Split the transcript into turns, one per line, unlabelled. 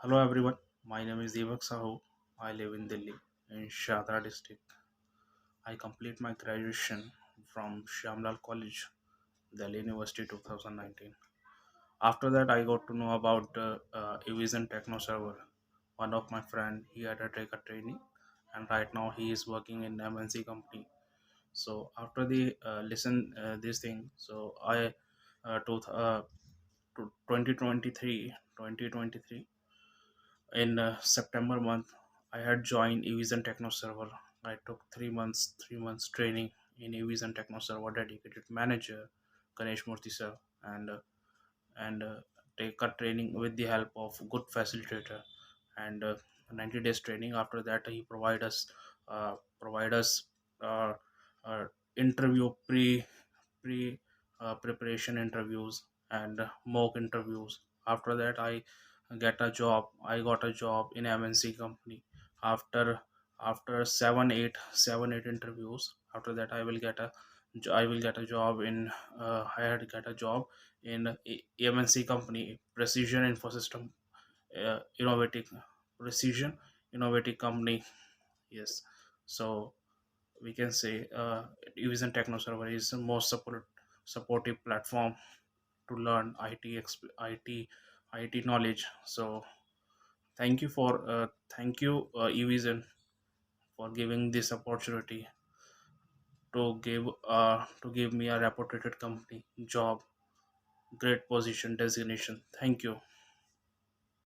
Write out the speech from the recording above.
Hello everyone, my name is Deepak Sahu. I live in Delhi, in Shadra district. I complete my graduation from Shamlal College, Delhi University 2019. After that, I got to know about Evision Techno Server. One of my friend, he had to take a training, and right now he is working in MNC company. So after the listen this thing, so I to 2023 in September month, I had joined Evision Techno Server. I took 3 months training in Evision Techno Server. Dedicated manager Ganesh Murthy sir, and take a training with the help of good facilitator, and 90 days training. After that, he provide us uh, interview pre preparation interviews and mock interviews. After that, I got a job in MNC company. After after 7 8 interviews. After that, I will get a job in I had to get a job in MNC company, Precision Infosystem, innovative precision innovative company. Yes. So we can say Evision Techno Server is the most supportive platform to learn IT knowledge. So thank you, Evision, for giving this opportunity to give me a reputed company job, great position designation. Thank you.